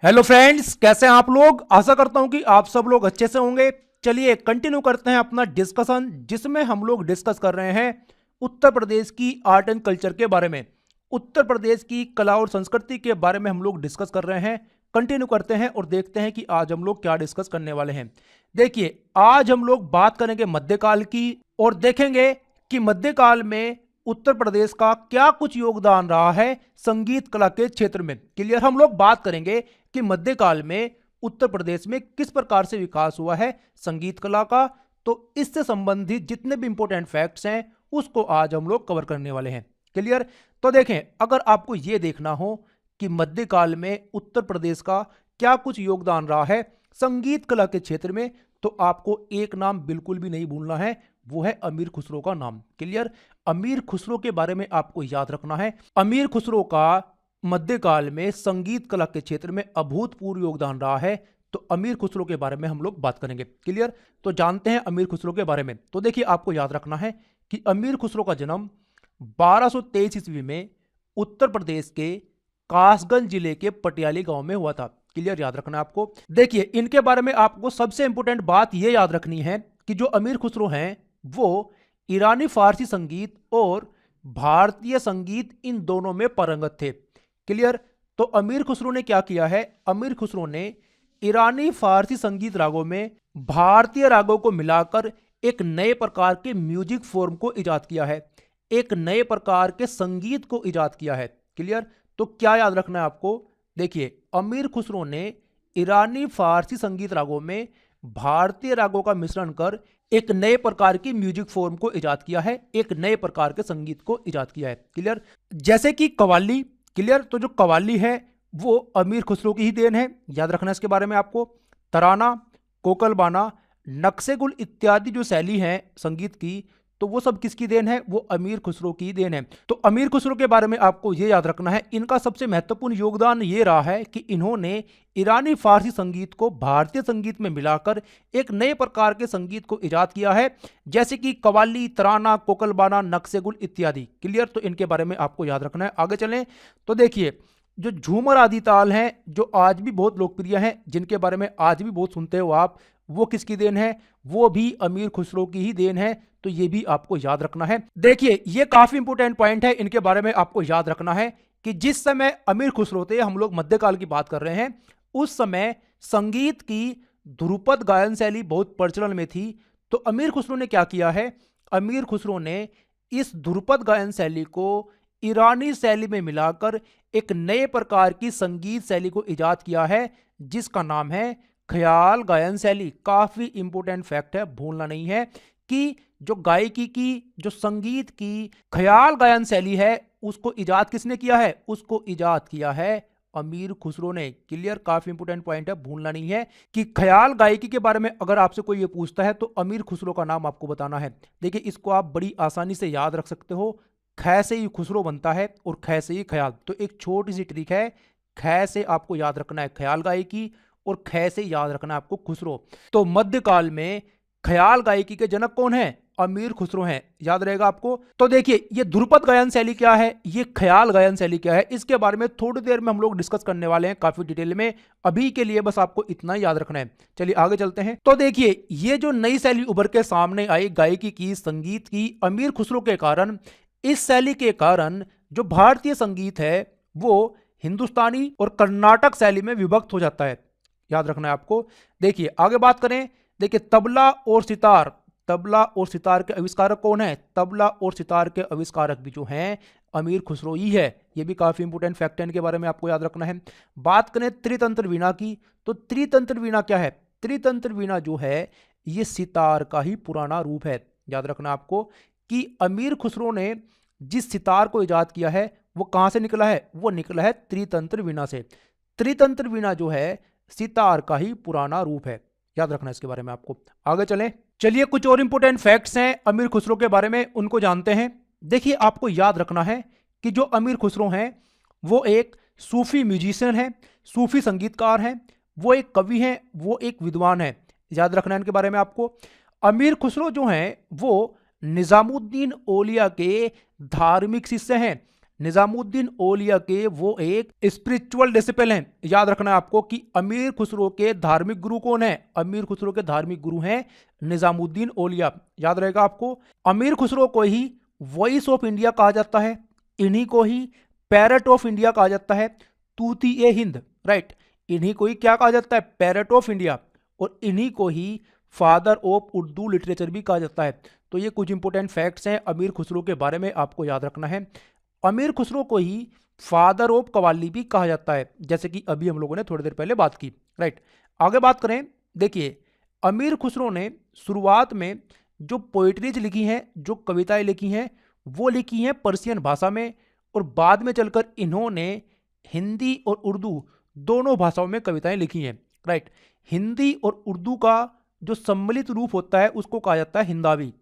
Hello friends, कैसे हैं आप लोग। आशा करता हूं कि आप सब लोग अच्छे से होंगे। चलिए कंटिन्यू करते हैं अपना डिस्कशन, जिसमें हम लोग डिस्कस कर रहे हैं उत्तर प्रदेश की आर्ट एंड कल्चर के बारे में। उत्तर प्रदेश की कला और संस्कृति के बारे में हम लोग डिस्कस कर रहे हैं। कंटिन्यू करते हैं और देखते हैं कि आज हम लोग क्या डिस्कस करने वाले हैं। देखिए, आज हम लोग बात करेंगे मध्यकाल की और देखेंगे कि मध्यकाल में उत्तर प्रदेश का क्या कुछ योगदान रहा है संगीत कला के क्षेत्र में। क्लियर। हम लोग बात करेंगे कि मध्यकाल में उत्तर प्रदेश में किस प्रकार से विकास हुआ है संगीत कला का। तो इससे संबंधित जितने भी इंपॉर्टेंट फैक्ट्स हैं उसको आज हम लोग कवर करने वाले हैं। क्लियर। तो देखें, अगर आपको यह देखना हो कि मध्यकाल में उत्तर प्रदेश का क्या कुछ योगदान रहा है संगीत कला के क्षेत्र में, तो आपको एक नाम बिल्कुल भी नहीं भूलना है, वो है अमीर खुसरो का नाम। क्लियर। अमीर खुसरो के बारे में आपको याद रखना है। अमीर खुसरो का मध्यकाल में संगीत कला के क्षेत्र में अभूतपूर्व योगदान रहा है। तो अमीर खुसरो के बारे में हम लोग बात करेंगे। क्लियर। तो जानते हैं अमीर खुसरो के बारे में। तो देखिए, आपको याद रखना है कि अमीर खुसरो का जन्म 1223 ईस्वी में उत्तर प्रदेश के कासगंज जिले के पटियाली गांव में हुआ था। क्लियर। याद रखना है आपको। देखिए, इनके बारे में आपको सबसे इंपॉर्टेंट बात यह याद रखनी है कि जो अमीर खुसरो हैं वो ईरानी फारसी संगीत और भारतीय संगीत इन दोनों में पारंगत थे। क्लियर। तो अमीर खुसरो ने क्या किया है, अमीर खुसरो ने ईरानी फारसी संगीत रागों में भारतीय रागों को मिलाकर एक नए प्रकार के म्यूजिक फॉर्म को इजाद किया है, एक नए प्रकार के संगीत को इजाद किया है। क्लियर। तो क्या याद रखना है आपको। देखिए, अमीर खुसरो ने ईरानी फारसी संगीत रागों में भारतीय रागों का मिश्रण कर एक नए प्रकार की म्यूजिक फॉर्म को इजाद किया है, एक नए प्रकार के संगीत को इजाद किया है। क्लियर। जैसे कि कव्वाली। क्लियर। तो जो कव्वाली है वो अमीर खुसरो की ही देन है, याद रखना इसके बारे में आपको। तराना, कोकलबाना, नक्शे गुल इत्यादि जो शैली है संगीत की, तो वो सब किसकी देन है, वो अमीर खुसरो की देन है। तो अमीर खुसरो के बारे में आपको ये याद रखना है, इनका सबसे महत्वपूर्ण योगदान ये रहा है कि इन्होंने ईरानी फारसी संगीत को भारतीय संगीत में मिलाकर एक नए प्रकार के संगीत को इजाद किया है, जैसे कि कव्वाली, तराना, कोकलबाना, नक्शे गुल इत्यादि। क्लियर। तो इनके बारे में आपको याद रखना है। आगे चलें तो देखिए, जो झूमर आदि ताल हैं जो आज भी बहुत लोकप्रिय हैं, जिनके बारे में आज भी बहुत सुनते हो आप, वो किसकी देन है, वो भी अमीर खुसरो की ही देन है। तो ये भी आपको याद रखना है। देखिए, ये काफी इंपोर्टेंट पॉइंट है, इनके बारे में आपको याद रखना है कि जिस समय अमीर खुसरो थे, हम लोग मध्यकाल की बात कर रहे हैं, उस समय संगीत की ध्रुपद गायन शैली बहुत प्रचलन में थी। तो अमीर खुसरो ने क्या किया है, अमीर खुसरो ने इस ध्रुपद गायन शैली को ईरानी शैली में मिलाकर एक नए प्रकार की संगीत शैली को इजाद किया है, जिसका नाम है ख्याल गायन शैली। काफी इंपोर्टेंट फैक्ट है, भूलना नहीं है कि जो गायकी की, जो संगीत की ख्याल गायन शैली है, उसको इजाद किसने किया है, उसको इजाद किया है अमीर खुसरो ने। क्लियर। काफी इंपोर्टेंट पॉइंट है, भूलना नहीं है कि ख्याल गायकी के बारे में अगर आपसे कोई ये पूछता है तो अमीर खुसरो का नाम आपको बताना है। देखिए, इसको आप बड़ी आसानी से याद रख सकते हो। ख से ही खुसरो बनता है और ख से ही ख्याल। तो एक छोटी सी ट्रिक है, ख से आपको याद रखना है ख्याल गायकी और ख से याद रखना है आपको खुसरो। तो मध्यकाल में ख्याल गायकी के जनक कौन है, अमीर खुसरो हैं, याद रहेगा आपको। तो देखिए, ये ध्रुपद गायन शैली क्या है, ये ख्याल गायन शैली क्या है, इसके बारे में थोड़ी देर में हम लोग डिस्कस करने वाले हैं काफी डिटेल में। अभी के लिए बस आपको इतना याद रखना है। चलिए आगे चलते हैं। तो देखिए, ये जो नई शैली उभर के सामने आई गायकी की, संगीत की, अमीर खुसरो के कारण, इस शैली के कारण जो भारतीय संगीत है वो हिंदुस्तानी और कर्नाटक शैली में विभक्त हो जाता है, याद रखना है आपको। देखिए आगे बात करें। देखिए, तबला और सितार, तबला और सितार के आविष्कारक कौन है, तबला और सितार के आविष्कारक भी जो हैं अमीर खुसरो ही है। ये भी काफी इंपोर्टेंट फैक्ट है, इनके बारे में आपको याद रखना है। बात करें त्रितंत्र वीणा की, तो त्रितंत्र वीणा क्या है, त्रितंत्र वीणा जो है ये सितार का ही पुराना रूप है। याद रखना आपको कि अमीर खुसरो ने जिस सितार को इजाद किया है वो कहां से निकला है, वो निकला है त्रितंत्र वीणा से। त्रितंत्र वीणा जो है सितार का ही पुराना रूप है, याद रखना इसके बारे में आपको। आगे चलें। चलिए, कुछ और इंपोर्टेंट फैक्ट्स हैं अमीर खुसरो के बारे में, उनको जानते हैं। देखिए, आपको याद रखना है कि जो अमीर खुसरो हैं वो एक सूफी म्यूजिशियन है, सूफी संगीतकार हैं, वो एक कवि हैं, वो एक विद्वान है। याद रखना है इनके बारे में आपको। अमीर खुसरो जो हैं वो निजामुद्दीन औलिया के धार्मिक शिष्य हैं। निजामुद्दीन औलिया के वो एक स्पिरिचुअल डिसिपल हैं। याद रखना है आपको कि अमीर खुसरो के धार्मिक गुरु कौन है? अमीर खुसरो के धार्मिक गुरु हैं निजामुद्दीन औलिया। याद रहेगा आपको। अमीर खुसरो को ही वॉइस ऑफ इंडिया कहा जाता है, इन्हीं को ही पैरट ऑफ इंडिया कहा जाता है, तूती ए हिंद, राइट। इन्हीं को ही क्या कहा जाता है? Parrot of India. और इन्हीं को ही फादर ऑफ उर्दू लिटरेचर भी कहा जाता है। तो ये कुछ इंपोर्टेंट फैक्ट्स हैं अमीर खुसरो के बारे में, आपको याद रखना है। अमीर खुसरो को ही फादर ऑफ कव्वाली भी कहा जाता है, जैसे कि अभी हम लोगों ने थोड़ी देर पहले बात की, राइट। आगे बात करें, देखिए अमीर खुसरो ने शुरुआत में जो पोइट्रीज लिखी हैं, जो कविताएं लिखी हैं, वो लिखी हैं पर्शियन भाषा में, और बाद में चलकर इन्होंने हिंदी और उर्दू दोनों भाषाओं में कविताएं लिखी हैं, राइट। हिंदी और उर्दू का जो सम्मिलित रूप होता है उसको कहा जाता है हिंदावी।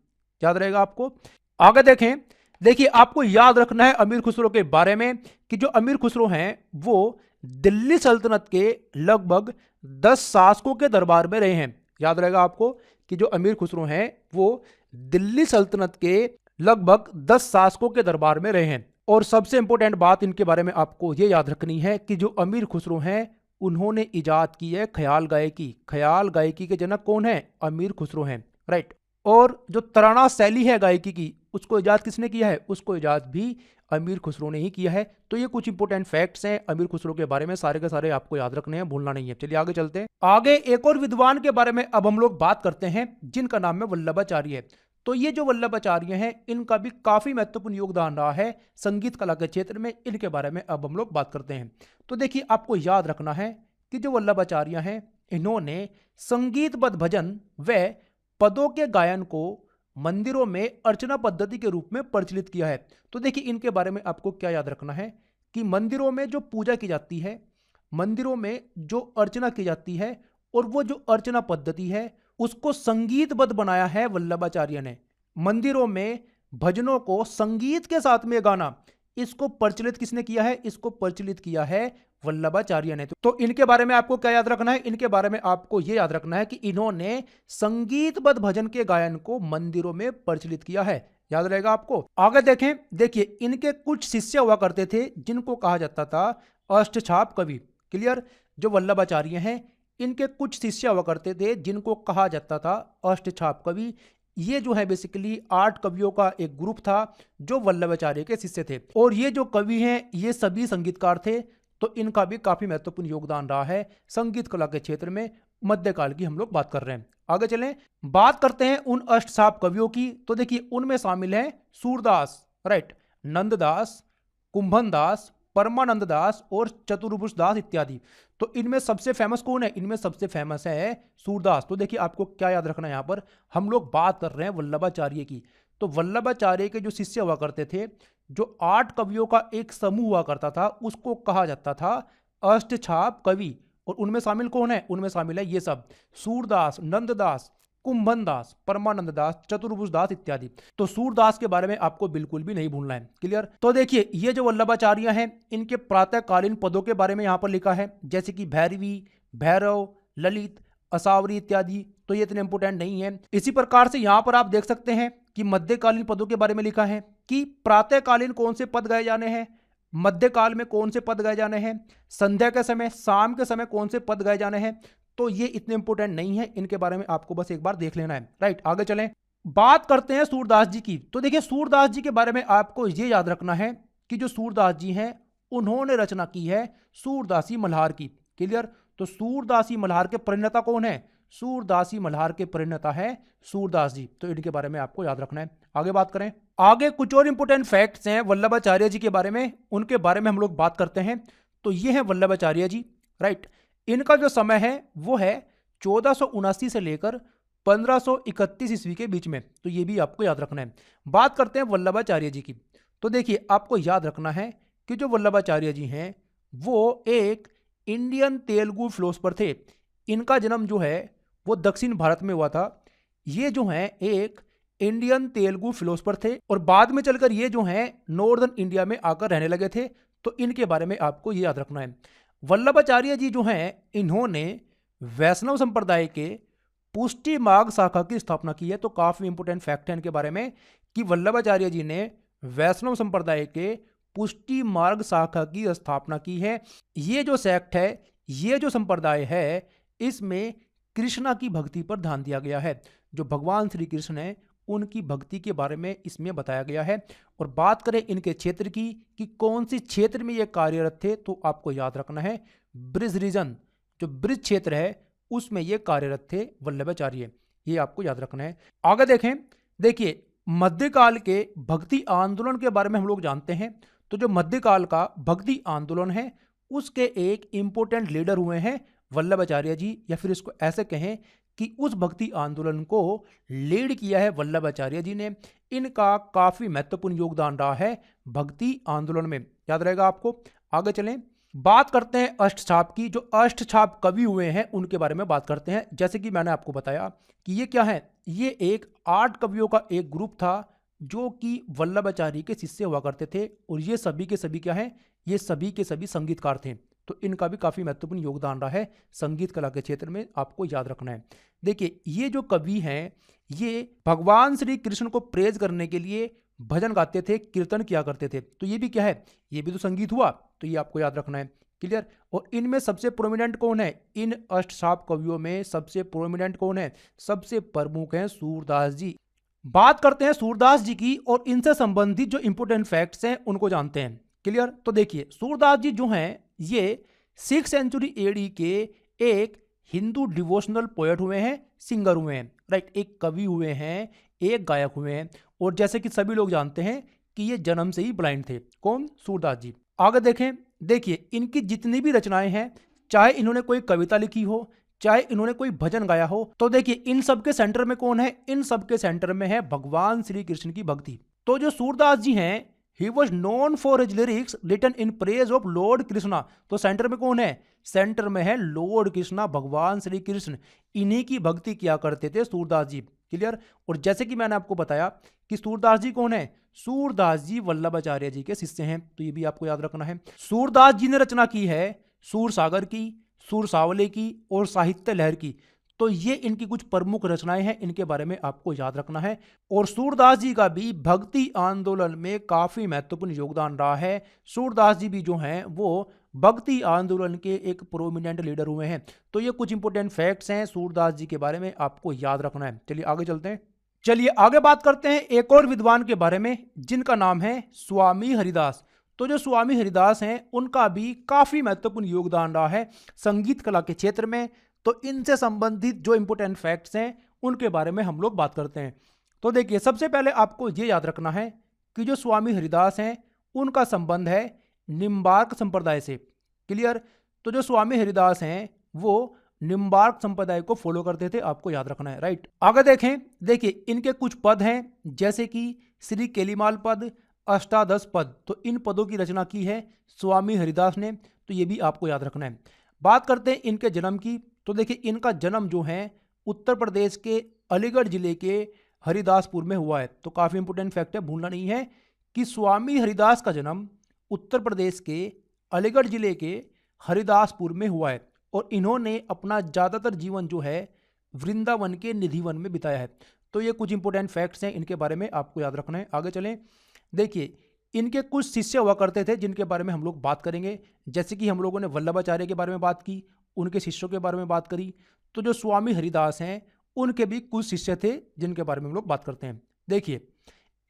याद रहेगा आपको। आगे देखें, देखिए आपको याद रखना है अमीर खुसरो के बारे में कि जो अमीर खुसरो हैं वो दिल्ली सल्तनत के लगभग 10 शासकों के दरबार में रहे हैं। याद रहेगा आपको कि जो अमीर खुसरो हैं वो दिल्ली सल्तनत के लगभग 10 शासकों के दरबार में रहे हैं। और सबसे इंपॉर्टेंट बात इनके बारे में आपको ये याद रखनी है कि जो अमीर खुसरो हैं उन्होंने इजाद की है ख्याल गायकी। ख्याल गायकी के जनक कौन है? अमीर खुसरो हैं, राइट। और जो तराना शैली है गायकी की, उसको इजाद किसने किया है? उसको इजाद भी अमीर खुसरो ने ही किया है। तो ये कुछ इंपोर्टेंट फैक्ट्स हैं अमीर खुसरो के बारे में, सारे के सारे आपको याद रखने हैं, भूलना नहीं है। चलिए आगे चलते हैं। आगे एक और विद्वान के बारे में अब हम लोग बात करते हैं जिनका नाम है वल्लभाचार्य। तो ये जो वल्लभाचार्य हैं इनका भी काफी महत्वपूर्ण योगदान रहा है संगीत कला के क्षेत्र में। इनके बारे में अब हम लोग बात करते हैं। तो देखिए आपको याद रखना है कि जो वल्लभाचार्य हैं इन्होंने संगीतबद्ध भजन व पदों के गायन को मंदिरों में अर्चना पद्धति के रूप में प्रचलित किया है। तो देखिए इनके बारे में आपको क्या याद रखना है कि मंदिरों में जो पूजा की जाती है, मंदिरों में जो अर्चना की जाती है, और वो जो अर्चना पद्धति है उसको संगीतबद्ध बनाया है वल्लभाचार्य ने। मंदिरों में भजनों को संगीत के साथ में गाना, इसको प्रचलित किसने किया है? इसको प्रचलित किया है वल्लभाचार्य ने। तो इनके बारे में आपको क्या याद रखना है? इनके बारे में आपको यह याद रखना है कि इन्होंने संगीतबद्ध भजन के गायन को मंदिरों में प्रचलित किया है। याद रहेगा आपको। आगे देखें, देखिए इनके कुछ शिष्य हुआ करते थे जिनको कहा जाता था अष्टछाप कवि। क्लियर? जो वल्लभाचार्य हैं इनके कुछ शिष्य हुआ करते थे जिनको कहा जाता था अष्टछाप कवि। ये जो है बेसिकली 8 कवियों का एक ग्रुप था जो वल्लभाचार्य के शिष्य थे। और ये जो कवि हैं ये सभी संगीतकार थे। तो इनका भी काफी महत्वपूर्ण योगदान रहा है संगीत कला के क्षेत्र में। मध्यकाल की हम लोग बात कर रहे हैं। आगे चलें, बात करते हैं उन अष्टछाप कवियों की। तो देखिए उनमें शामिल है सूरदास, राइट, नंददास, कुंभनदास, परमानंद दास और चतुर्भुज दास इत्यादि। तो इनमें सबसे फेमस कौन है? इनमें सबसे फेमस है सूरदास। तो देखिए आपको क्या याद रखना है, यहां पर हम लोग बात कर रहे हैं वल्लभाचार्य की। तो वल्लभाचार्य के जो शिष्य हुआ करते थे, जो 8 कवियों का एक समूह हुआ करता था, उसको कहा जाता था अष्टछाप कवि। और उनमें शामिल कौन है? उनमें शामिल है ये सब, सूरदास, नंददास, कुंभनदास, परमानंद दास, चतुर्भुज दास इत्यादि। तो सूरदास के बारे में आपको बिल्कुल भी नहीं भूलना है। क्लियर? तो देखिए ये जो वल्लभाचार्य हैं इनके प्रातःकालीन पदों के बारे में यहां पर लिखा है, जैसे कि भैरवी, भैरव, ललित, असावरी इत्यादि। तो ये इतने इंपोर्टेंट नहीं है। इसी प्रकार से यहां पर आप देख सकते हैं कि मध्यकालीन पदों के बारे में लिखा है कि प्रातःकालीन कौन से पद गाए जाने हैं, मध्यकाल में कौन से पद गाए जाने हैं, संध्या के समय, शाम के समय कौन से पद गाए जाने हैं। तो ये इतने इंपोर्टेंट नहीं है, इनके बारे में आपको बस एक बार देख लेना है, राइट। आगे चलें, बात करते हैं सूरदास जी की। तो देखिए सूरदास जी के बारे में आपको ये याद रखना है कि जो सूरदास जी हैं उन्होंने रचना की है सूरदासी मल्हार की। क्लियर? तो सूरदासी मल्हार के प्रणेता कौन है? सूरदासी मल्हार के प्रणेता है सूरदास जी। तो इनके बारे में आपको याद रखना है। आगे बात करें, आगे कुछ और इंपोर्टेंट फैक्ट्स हैं वल्लभाचार्य जी के बारे में, उनके बारे में हम लोग बात करते हैं। तो ये है वल्लभाचार्य जी, राइट। इनका जो समय है वो है 1479 से लेकर 1531 ईस्वी के बीच में। तो ये भी आपको याद रखना है। बात करते हैं वल्लभाचार्य जी की। तो देखिए आपको याद रखना है कि जो वल्लभाचार्य जी हैं वो एक इंडियन तेलुगु फिलोसफर थे। इनका जन्म जो है वो दक्षिण भारत में हुआ था। ये जो है एक इंडियन तेलुगु फिलोसफर थे और बाद में चलकर ये जो है नॉर्दर्न इंडिया में आकर रहने लगे थे। तो इनके बारे में आपको ये याद रखना है। वल्लभाचार्य जी जो हैं इन्होंने वैष्णव संप्रदाय के पुष्टि मार्ग शाखा की स्थापना की है। तो काफी इंपोर्टेंट फैक्ट है इनके बारे में कि वल्लभाचार्य जी ने वैष्णव संप्रदाय के पुष्टि मार्ग शाखा की स्थापना की है। ये जो सेक्ट है, ये जो संप्रदाय है, इसमें कृष्णा की भक्ति पर ध्यान दिया गया है। जो भगवान श्री कृष्ण है उनकी भक्ति के बारे में इसमें बताया गया है। और बात करें इनके क्षेत्र की कि कौन सी क्षेत्र में ये कार्यरत थे, तो आपको याद रखना है ब्रिज रीजन, जो ब्रिज क्षेत्र है उसमें ये कार्यरत थे वल्लभाचार्य, ये आपको याद रखना है। आगे देखें, देखिए मध्यकाल के भक्ति आंदोलन के बारे में हम लोग जानते हैं। तो जो मध्यकाल का भक्ति आंदोलन है उसके एक इंपॉर्टेंट लीडर हुए हैं वल्लभाचार्य जी, या फिर इसको ऐसे कहें कि उस भक्ति आंदोलन को लीड किया है वल्लभाचार्य जी ने। इनका काफी महत्वपूर्ण योगदान रहा है भक्ति आंदोलन में, याद रहेगा आपको। आगे चलें, बात करते हैं अष्टछाप की। जो अष्टछाप कवि हुए हैं उनके बारे में बात करते हैं। जैसे कि मैंने आपको बताया कि ये क्या है, ये एक 8 कवियों का एक ग्रुप था जो कि वल्लभाचार्य के शिष्य हुआ करते थे। और ये सभी के सभी क्या हैं, ये सभी के सभी संगीतकार थे। तो इनका भी काफी महत्वपूर्ण योगदान रहा है संगीत कला के क्षेत्र में, आपको याद रखना है। देखिए ये जो कवि हैं ये भगवान श्री कृष्ण को प्रेज करने के लिए भजन गाते थे, कीर्तन किया करते थे। तो ये भी क्या है, ये भी तो संगीत हुआ, तो ये आपको याद रखना है। क्लियर। और इनमें सबसे प्रोमिनेंट कौन है, इन अष्टछाप कवियों में सबसे प्रोमिनेंट कौन है, सबसे प्रमुख हैं सूरदास जी। बात करते हैं सूरदास जी की और इनसे संबंधित जो इंपोर्टेंट फैक्ट्स हैं उनको जानते हैं। क्लियर। तो देखिए सूरदास जी जो हैं ये 6th सेंचुरी एडी के एक हिंदू डिवोशनल पोएट हुए हैं, सिंगर हुए हैं, राइट। एक कवि हुए हैं, एक गायक हुए हैं। और जैसे कि सभी लोग जानते हैं कि ये जन्म से ही ब्लाइंड थे, कौन, सूरदास जी। आगे देखें, देखिए इनकी जितनी भी रचनाएं हैं, चाहे इन्होंने कोई कविता लिखी हो, चाहे इन्होंने कोई भजन गाया हो, तो देखिए इन सब के सेंटर में कौन है, इन सब के सेंटर में है भगवान श्री कृष्ण की भक्ति। तो जो सूरदास जी हैं he was known for his lyrics written in praise of Lord Krishna। तो सेंटर में कौन है, सेंटर में है लॉर्ड कृष्णा, भगवान श्री कृष्ण। इन्हीं की भक्ति किया करते थे सूरदास जी। क्लियर। और जैसे कि मैंने आपको बताया कि सूरदास जी कौन है, सूरदास जी वल्लभाचार्य जी के शिष्य हैं, तो ये भी आपको याद रखना है। सूरदास जी ने रचना की है सूरसागर की, सूरसावली की और साहित्य लहर की। तो ये इनकी कुछ प्रमुख रचनाएं हैं, इनके बारे में आपको याद रखना है। और सूरदास जी का भी भक्ति आंदोलन में काफी महत्वपूर्ण योगदान रहा है। सूरदास जी भी जो हैं वो भक्ति आंदोलन के एक प्रोमिनेंट लीडर हुए हैं। तो ये कुछ इंपोर्टेंट फैक्ट्स हैं सूरदास जी के बारे में, आपको याद रखना है। चलिए आगे चलते हैं। चलिए आगे बात करते हैं एक और विद्वान के बारे में जिनका नाम है स्वामी हरिदास। तो जो स्वामी हरिदास हैं उनका भी काफी महत्वपूर्ण योगदान रहा है संगीत कला के क्षेत्र में। तो इनसे संबंधित जो इंपोर्टेंट फैक्ट्स हैं उनके बारे में हम लोग बात करते हैं। तो देखिए सबसे पहले आपको ये याद रखना है कि जो स्वामी हरिदास हैं उनका संबंध है निम्बार्क संप्रदाय से। क्लियर। तो जो स्वामी हरिदास हैं वो निम्बार्क संप्रदाय को फॉलो करते थे, आपको याद रखना है, राइट। आगे देखें, देखिए इनके कुछ पद हैं जैसे कि श्री केलीमाल पद, अष्टादश पद। तो इन पदों की रचना की है स्वामी हरिदास ने, तो ये भी आपको याद रखना है। बात करते हैं इनके जन्म की। तो देखिए इनका जन्म जो है उत्तर प्रदेश के अलीगढ़ जिले के हरिदासपुर में हुआ है। तो काफी इंपोर्टेंट फैक्ट है, भूलना नहीं है कि स्वामी हरिदास का जन्म उत्तर प्रदेश के अलीगढ़ जिले के हरिदासपुर में हुआ है। और इन्होंने अपना ज्यादातर जीवन जो है वृंदावन के निधिवन में बिताया है। तो ये कुछ इंपोर्टेंट फैक्ट्स हैं, इनके बारे में आपको याद रखना है। आगे चलें, देखिए इनके कुछ शिष्य हुआ करते थे जिनके बारे में हम लोग बात करेंगे। जैसे कि हम लोगों ने वल्लभाचार्य के बारे में बात की, उनके शिष्यों के बारे में बात करी। तो जो स्वामी हरिदास हैं उनके भी कुछ शिष्य थे जिनके बारे में हम लोग बात करते हैं। देखिए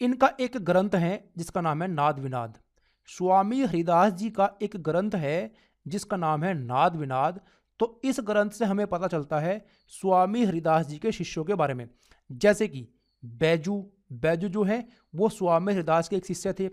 इनका एक ग्रंथ है जिसका नाम है नाद विनाद। स्वामी हरिदास जी का एक ग्रंथ है जिसका नाम है नाद विनाद। तो इस ग्रंथ से हमें पता चलता है स्वामी हरिदास जी के शिष्यों के बारे में। जैसे कि बैजू जो है वो स्वामी हरिदास के एक शिष्य थे।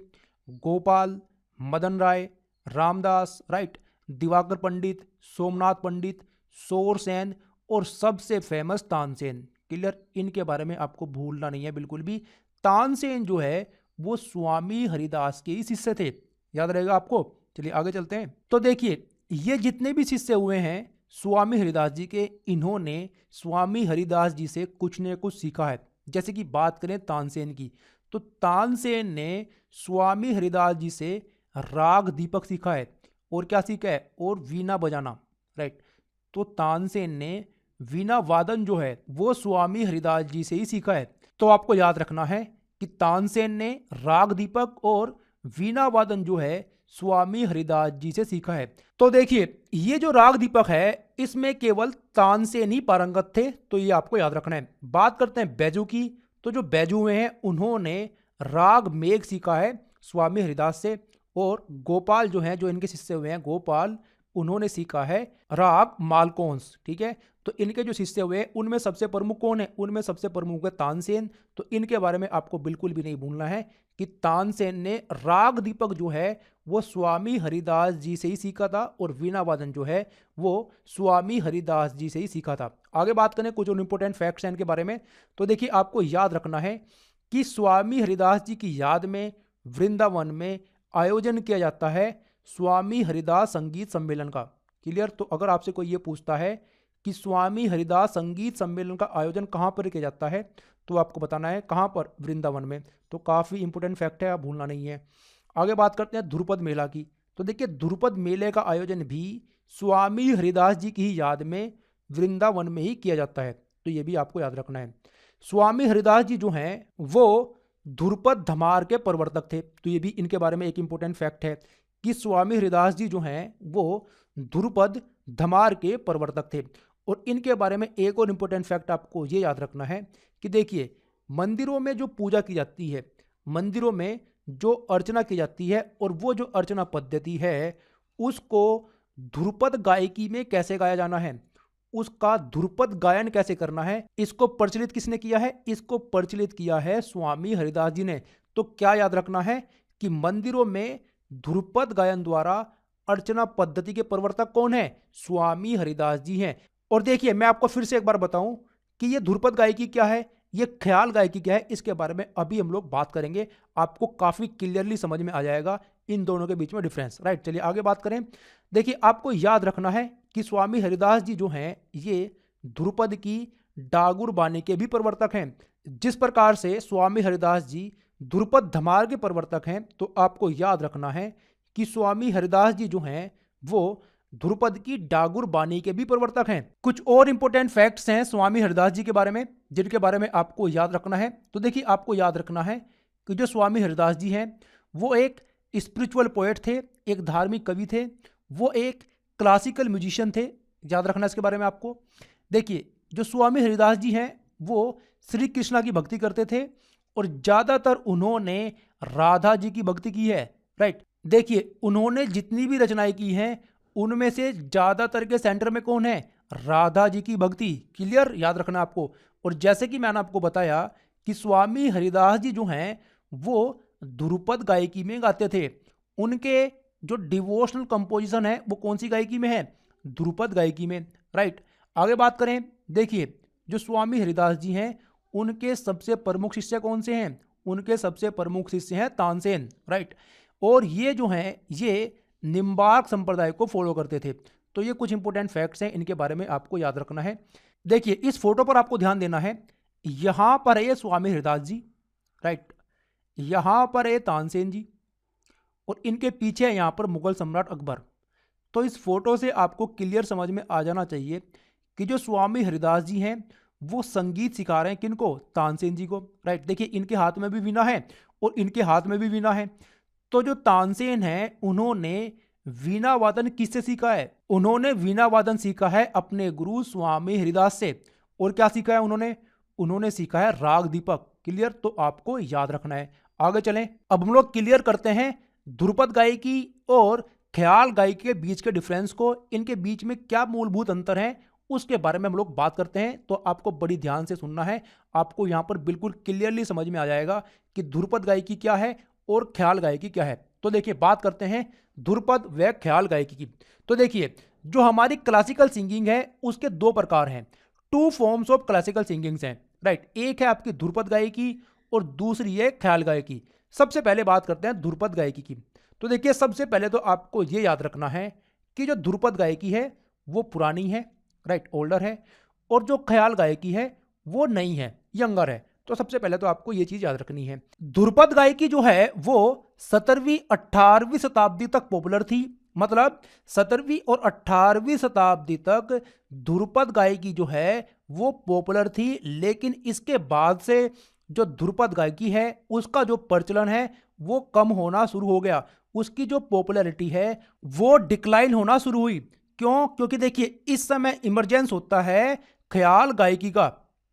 गोपाल, मदन राय, रामदास, राइट, दिवाकर पंडित, सोमनाथ पंडित, शोरसेन और सबसे फेमस तानसेन। क्लियर। इनके बारे में आपको भूलना नहीं है बिल्कुल भी। तानसेन जो है वो स्वामी हरिदास के ही शिष्य थे, याद रहेगा आपको। चलिए आगे चलते हैं। तो देखिए ये जितने भी शिष्य हुए हैं स्वामी हरिदास जी के, इन्होंने स्वामी हरिदास जी से कुछ न कुछ सीखा है। जैसे कि बात करें तानसेन की, तो तानसेन ने स्वामी हरिदास जी से राग दीपक सीखा है। और क्या सीखा है, और वीणा बजाना, राइट। तो तानसेन ने वीणा वादन जो है वो स्वामी हरिदास जी से ही सीखा है। तो आपको याद रखना है कि तानसेन ने राग दीपक और वीणा वादन जो है स्वामी हरिदास जी से सीखा है। तो देखिए ये जो राग दीपक है इसमें केवल तानसेन ही पारंगत थे, तो ये आपको याद रखना है। बात करते हैं बैजू की, तो जो बैजू में हैं उन्होंने राग मेघ सीखा है स्वामी हरिदास से, और गोपाल जो हैं, जो इनके शिष्य हुए हैं गोपाल, उन्होंने सीखा है राग मालकोंस। ठीक है, तो इनके जो शिष्य हुए उनमें सबसे प्रमुख कौन है? उनमें सबसे प्रमुख है तानसेन। तो इनके बारे में आपको बिल्कुल भी नहीं भूलना है कि तानसेन ने राग दीपक जो है वो स्वामी हरिदास जी से ही सीखा था, और वीणा वादन जो है वो स्वामी हरिदास जी से ही सीखा था। आगे बात करें कुछ और इंपॉर्टेंट फैक्ट्स हैं इनके बारे में। तो देखिए आपको याद रखना है कि स्वामी हरिदास जी की याद में वृंदावन में आयोजन किया जाता है स्वामी हरिदास संगीत सम्मेलन का। क्लियर? तो अगर आपसे कोई ये पूछता है कि स्वामी हरिदास संगीत सम्मेलन का आयोजन कहाँ पर किया जाता है, तो आपको बताना है कहाँ पर, वृंदावन में। तो काफ़ी इंपॉर्टेंट फैक्ट है, आप भूलना नहीं है। आगे बात करते हैं ध्रुपद मेला की। तो देखिए ध्रुपद मेले का आयोजन भी स्वामी हरिदास जी की ही याद में वृंदावन में ही किया जाता है, तो ये भी आपको याद रखना है। स्वामी हरिदास जी जो हैं वो ध्रुपद धमार के प्रवर्तक थे, तो ये भी इनके बारे में एक इंपॉर्टेंट फैक्ट है कि स्वामी हरिदास जी जो हैं वो ध्रुपद धमार के प्रवर्तक थे। और इनके बारे में एक और इंपॉर्टेंट फैक्ट आपको ये याद रखना है कि देखिए मंदिरों में जो पूजा की जाती है, मंदिरों में जो अर्चना की जाती है, और वो जो अर्चना पद्धति है उसको ध्रुपद गायकी में कैसे गाया जाना है, उसका ध्रुपद गायन कैसे करना है, इसको प्रचलित किसने किया है? इसको प्रचलित किया है स्वामी हरिदास जी ने। तो क्या याद रखना है कि मंदिरों में ध्रुपद गायन द्वारा अर्चना पद्धति के प्रवर्तक कौन है? स्वामी हरिदास जी हैं। और देखिए मैं आपको फिर से एक बार बताऊं कि ये ध्रुपद गायकी क्या है, ये ख्याल गायकी क्या है, इसके बारे में अभी हम लोग बात करेंगे। आपको काफी क्लियरली समझ में आ जाएगा इन दोनों के बीच में डिफरेंस। राइट, चलिए आगे बात करें। देखिए आपको याद रखना है कि स्वामी हरिदास जी जो हैं ये ध्रुपद की डागुर बानी के भी प्रवर्तक हैं। जिस प्रकार से स्वामी हरिदास जी ध्रुपद धमार के प्रवर्तक हैं, तो आपको याद रखना है कि स्वामी हरिदास जी जो हैं वो ध्रुपद की डागुर बानी के भी प्रवर्तक हैं। कुछ और इंपॉर्टेंट फैक्ट्स हैं स्वामी हरिदास जी के बारे में जिनके बारे में आपको याद रखना है। तो देखिए आपको याद रखना है कि जो स्वामी हरिदास जी हैं वो एक स्पिरिचुअल पोएट थे, एक धार्मिक कवि थे, वो एक क्लासिकल म्यूजिशियन थे। याद रखना इसके बारे में आपको। देखिए जो स्वामी हरिदास जी हैं वो श्री कृष्णा की भक्ति करते थे, और ज़्यादातर उन्होंने राधा जी की भक्ति की है। राइट, देखिए उन्होंने जितनी भी रचनाएं की हैं उनमें से ज़्यादातर के सेंटर में कौन है? राधा जी की भक्ति। क्लियर? याद रखना आपको। और जैसे कि मैंने आपको बताया कि स्वामी हरिदास जी जो हैं वो ध्रुपद गायकी में गाते थे, उनके जो डिवोशनल कंपोजिशन है वो कौन सी गायकी में है? ध्रुपद गायकी में। राइट, आगे बात करें। देखिए जो स्वामी हरिदास जी हैं उनके सबसे प्रमुख शिष्य कौन से हैं? उनके सबसे प्रमुख शिष्य हैं तानसेन। राइट, और ये जो हैं ये निम्बार्क संप्रदाय को फॉलो करते थे। तो ये कुछ इंपॉर्टेंट फैक्ट्स हैं, इनके बारे में आपको याद रखना है। देखिए इस फोटो पर आपको ध्यान देना है, यहां पर है स्वामी हरिदास जी, राइट, यहां पर है तानसेन जी, और इनके पीछे है यहां पर मुगल सम्राट अकबर। तो इस फोटो से आपको क्लियर समझ में आ जाना चाहिए कि जो स्वामी हरिदास जी हैं वो संगीत सिखा रहे हैं किनको? तानसेन जी को। राइट, देखिए इनके हाथ में भी वीणा है और इनके हाथ में भी वीणा है। तो जो तानसेन है उन्होंने वीणा वादन किससे सीखा है? उन्होंने वीणा वादन सीखा है अपने गुरु स्वामी हरिदास से। और क्या सीखा है उन्होंने? उन्होंने सीखा है राग दीपक। क्लियर? तो आपको याद रखना है। आगे चलें, अब हम लोग क्लियर करते हैं ध्रुपद गायकी और ख्याल गायकी के बीच के डिफरेंस को। इनके बीच में क्या मूलभूत अंतर है उसके बारे में हम लोग बात करते हैं। तो आपको बड़ी ध्यान से सुनना है, आपको यहां पर बिल्कुल क्लियरली समझ में आ जाएगा कि ध्रुपद गायकी क्या है और ख्याल गायकी क्या है। तो देखिए बात करते हैं ध्रुपद व ख्याल गायकी की। तो देखिए जो हमारी क्लासिकल सिंगिंग है उसके दो प्रकार हैं, टू फॉर्म्स ऑफ क्लासिकल सिंगिंग्स हैं। राइट, एक है आपकी ध्रुपद गायकी और दूसरी है ख्याल गायकी। सबसे पहले बात करते हैं ध्रुपद गायकी की। तो देखिए सबसे पहले तो आपको यह याद रखना है कि जो ध्रुपद गायकी है वो पुरानी है, राइट, ओल्डर है, और जो ख्याल गायकी है वो नई है, यंगर है। तो सबसे पहले तो आपको ये चीज याद रखनी है। ध्रुपद गायकी जो है वो 17वीं 18वीं शताब्दी तक पॉपुलर थी। मतलब 17वीं और 18वीं शताब्दी तक ध्रुपद गायकी जो है वो पॉपुलर थी, लेकिन इसके बाद से जो ध्रुपद गायकी है उसका जो प्रचलन है वो कम होना शुरू हो गया, उसकी जो पॉपुलैरिटी है वो डिक्लाइन होना शुरू हुई। क्यों? क्योंकि देखिए इस समय इमरजेंस होता है ख्याल गायकी का।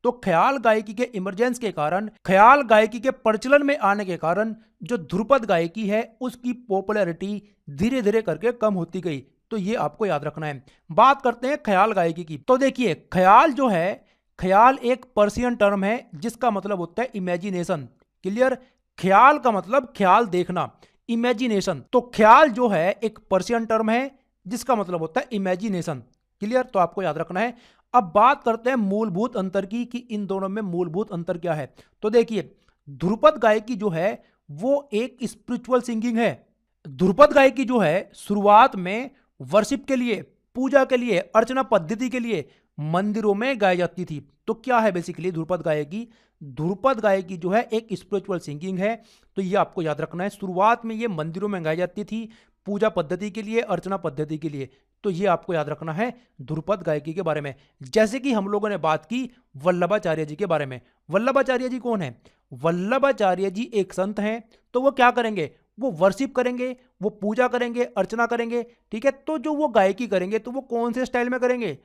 तो ख्याल गायकी के इमरजेंस के कारण, ख्याल गायकी के प्रचलन में आने के कारण जो ध्रुपद गायकी है उसकी पॉपुलैरिटी धीरे धीरे करके कम होती गई। तो ये आपको याद रखना है। बात करते हैं ख्याल गायकी की। तो देखिए ख्याल जो है, ख्याल एक पर्शियन टर्म है जिसका मतलब होता है इमेजिनेशन। क्लियर? ख्याल का मतलब ख्याल देखना, इमेजिनेशन। तो ख्याल जो है एक पर्शियन टर्म है जिसका मतलब होता है इमेजिनेशन। क्लियर? तो आपको याद रखना है। अब बात करते हैं मूलभूत अंतर की कि इन दोनों में मूलभूत अंतर क्या है। तो देखिए ध्रुपद गायकी जो है वो एक स्पिरिचुअल सिंगिंग है। ध्रुपद गायकी जो है शुरुआत में वर्शिप के लिए, पूजा के लिए, अर्चना पद्धति के लिए मंदिरों में गाई जाती थी। तो क्या है बेसिकली ध्रुपद गायकी? ध्रुपद गायकी जो है एक स्पिरिचुअल सिंगिंग है। तो ये आपको याद रखना है। शुरुआत में ये मंदिरों में गाई जाती थी, पूजा पद्धति के लिए, अर्चना पद्धति के लिए। तो ये आपको याद रखना है ध्रुपद गायकी के बारे में। जैसे कि हम लोगों ने बात की वल्लभाचार्य जी के बारे में। वल्लभाचार्य जी कौन है? वल्लभाचार्य जी एक संत हैं। तो वो क्या करेंगे? वो वर्शिप करेंगे, वो पूजा करेंगे, अर्चना करेंगे। ठीक है? तो जो वो गायकी करेंगे तो वो कौन से स्टाइल में करेंगे?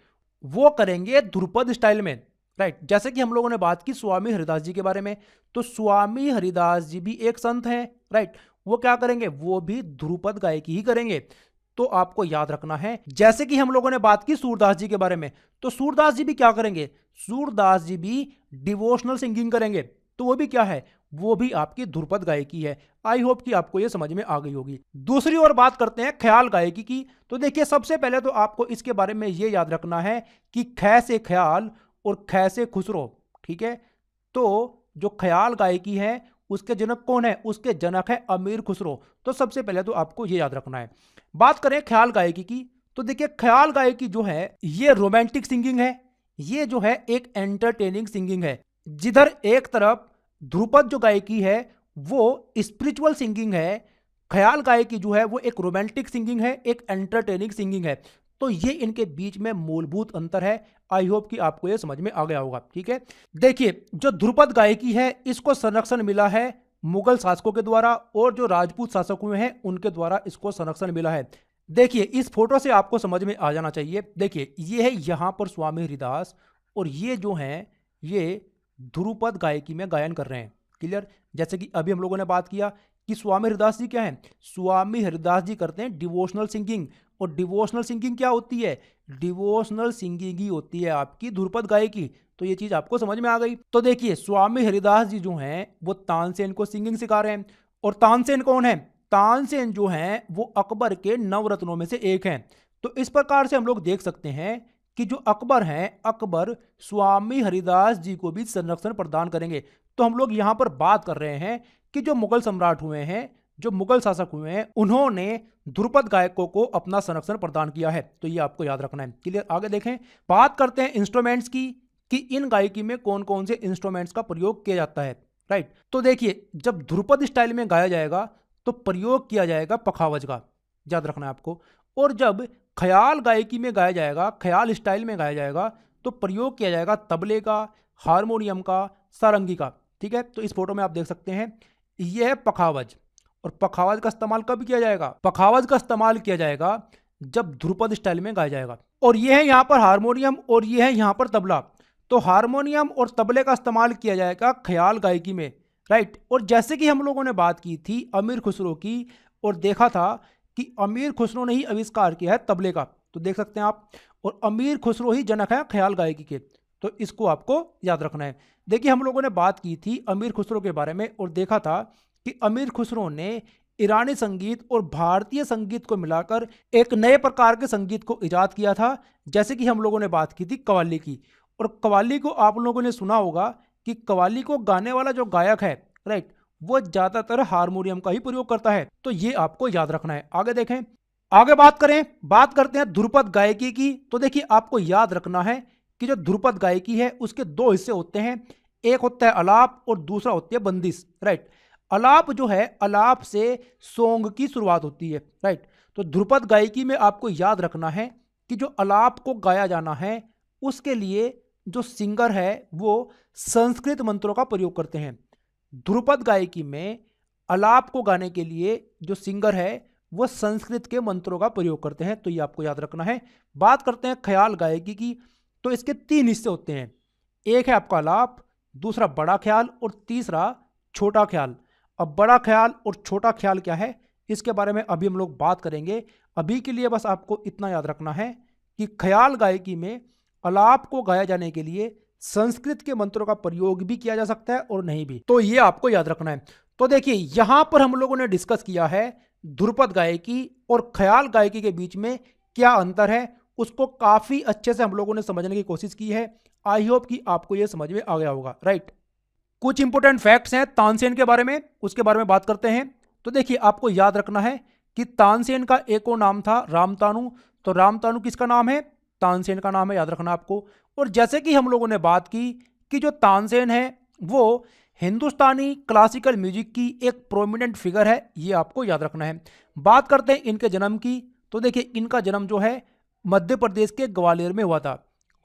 वो करेंगे ध्रुपद स्टाइल में। राइट? जैसे कि हम लोगों ने बात की स्वामी हरिदास जी के बारे में। तो स्वामी हरिदास जी भी एक संत हैं। राइट? वो क्या करेंगे? वो भी ध्रुपद गायकी ही करेंगे। तो आपको याद रखना है। जैसे कि हम लोगों ने बात की सूरदास जी के बारे में। तो सूरदास जी भी क्या करेंगे? सूरदास जी भी डिवोशनल सिंगिंग करेंगे। तो वो भी क्या है? वो भी आपकी ध्रुपद गायकी है। आई होप कि आपको ये समझ में आ गई होगी। दूसरी ओर बात करते हैं ख्याल गायकी की। तो देखिए सबसे पहले तो आपको इसके बारे में ये याद रखना है कि ख से ख्याल और ख से खुसरो। ठीक है? तो जो ख्याल गायकी है उसके जनक कौन है? उसके जनक है अमीर खुसरो। तो सबसे पहले तो आपको ये याद रखना है। बात करें ख्याल गायकी की। तो देखिए ख्याल गायकी जो है ये रोमांटिक सिंगिंग है। ये जो है एक एंटरटेनिंग सिंगिंग है। जिधर एक तरफ ध्रुपद जो गायकी है वो स्पिरिचुअल सिंगिंग है, ख्याल गायकी जो है वो एक रोमांटिक सिंगिंग है, एक एंटरटेनिंग सिंगिंग है। तो ये इनके बीच में मूलभूत अंतर है। आई होप कि आपको ये समझ में आ गया होगा। ठीक है? देखिए जो ध्रुपद गायकी है इसको संरक्षण मिला है मुगल शासकों के द्वारा, और जो राजपूत शासक हुए हैं उनके द्वारा इसको संरक्षण मिला है। देखिए इस फोटो से आपको समझ में आ जाना चाहिए। देखिए ये है यहां पर स्वामी हरिदास, और ये जो हैं ये ध्रुपद गायकी में गायन कर रहे हैं। क्लियर? जैसे कि अभी हम लोगों ने बात किया कि स्वामी हरिदास जी क्या हैं? स्वामी हरिदास जी करते हैं डिवोशनल सिंगिंग। और डिवोशनल सिंगिंग क्या होती है? डिवोशनल सिंगिंग ही होती है आपकी ध्रुपद गायकी। तो ये चीज आपको समझ में आ गई। तो देखिए स्वामी हरिदास जी जो हैं वो तानसेन को सिंगिंग सिखा रहे हैं। और तानसेन कौन है? तानसेन जो हैं वो अकबर के नवरत्नों में से एक हैं। तो इस प्रकार से हम लोग देख सकते हैं कि जो अकबर हैं, अकबर स्वामी हरिदास जी को भी संरक्षण प्रदान करेंगे। तो हम लोग यहां पर बात कर रहे हैं कि जो मुगल सम्राट हुए हैं, जो मुगल शासक हुए हैं, उन्होंने ध्रुपद गायकों को अपना संरक्षण प्रदान किया है। तो ये आपको याद रखना है। क्लियर? आगे देखें। बात करते हैं इंस्ट्रूमेंट्स की कि इन गायकी में कौन कौन से इंस्ट्रूमेंट्स का प्रयोग किया जाता है। राइट? तो देखिए जब ध्रुपद स्टाइल में गाया जाएगा तो प्रयोग किया जाएगा पखावज का, याद रखना है आपको। और जब ख्याल गायकी में गाया जाएगा, ख्याल स्टाइल में गाया जाएगा, तो प्रयोग किया जाएगा तबले का, हारमोनियम का, सारंगी का। ठीक है? तो इस फोटो में आप देख सकते हैं यह है पखावज। और पखावज का इस्तेमाल कब किया जाएगा? पखावज का इस्तेमाल किया जाएगा जब ध्रुपद स्टाइल में गाया जाएगा। और यह है यहां पर हारमोनियम, और यह है यहां पर तबला। तो हारमोनियम और तबले का इस्तेमाल किया जाएगा ख्याल गायकी में। राइट? और जैसे कि हम लोगों ने बात की थी अमीर खुसरो की, और देखा था कि अमीर खुसरो ने ही आविष्कार किया है तबले का। तो देख सकते हैं आप, और अमीर खुसरो ही जनक है ख्याल गायकी के। तो इसको आपको याद रखना है। देखिए हम लोगों ने बात की थी अमीर खुसरो के बारे में, और देखा था कि अमीर खुसरो ने ईरानी संगीत और भारतीय संगीत को मिलाकर एक नए प्रकार के संगीत को इजाद किया था। जैसे कि हम लोगों ने बात की थी कव्वाली की। और कव्वाली को आप लोगों ने सुना होगा कि कव्वाली को गाने वाला जो गायक है, राइट, वो ज्यादातर हारमोनियम का ही प्रयोग करता है। तो ये आपको याद रखना है। आगे देखें, आगे बात करते हैं ध्रुपद गायकी की। तो देखिए आपको याद रखना है कि जो ध्रुपद गायकी है उसके दो हिस्से होते हैं। एक होता है अलाप और दूसरा होती है बंदिश। राइट? अलाप जो है, अलाप से सॉन्ग की शुरुआत होती है। राइट? तो ध्रुपद गायकी में आपको याद रखना है कि जो अलाप को गाया जाना है उसके लिए जो सिंगर है वो संस्कृत मंत्रों का प्रयोग करते हैं। ध्रुपद गायकी में अलाप को गाने के लिए जो सिंगर है वो संस्कृत के मंत्रों का प्रयोग करते हैं, तो ये आपको याद रखना है। बात करते हैं ख्याल गायकी की, तो इसके 3 हिस्से होते हैं। एक है आपका अलाप, दूसरा बड़ा ख्याल और तीसरा छोटा ख्याल। अब बड़ा ख्याल और छोटा ख्याल क्या है इसके बारे में अभी हम लोग बात करेंगे। अभी के लिए बस आपको इतना याद रखना है कि ख्याल गायकी में अलाप को गाया जाने के लिए संस्कृत के मंत्रों का प्रयोग भी किया जा सकता है और नहीं भी, तो ये आपको याद रखना है। तो देखिए यहां पर हम लोगों ने डिस्कस किया है ध्रुपद गायकी और ख्याल गायकी के बीच में क्या अंतर है, उसको काफी अच्छे से हम लोगों ने समझने की कोशिश की है। आई होप कि आपको यह समझ में आ गया होगा, राइट। कुछ इंपोर्टेंट फैक्ट्स हैं तानसेन के बारे में, उसके बारे में बात करते हैं। तो देखिए आपको याद रखना है कि तानसेन का एक और नाम था रामतानु, तो रामतानु किसका नाम है, तानसेन का नाम है, याद रखना आपको। और जैसे कि हम लोगों ने बात की कि जो तानसेन है वो हिंदुस्तानी क्लासिकल म्यूजिक की एक प्रोमिनेंट फिगर है, ये आपको याद रखना है। बात करते हैं इनके जन्म की, तो देखिए इनका जन्म जो है मध्य प्रदेश के ग्वालियर में हुआ था।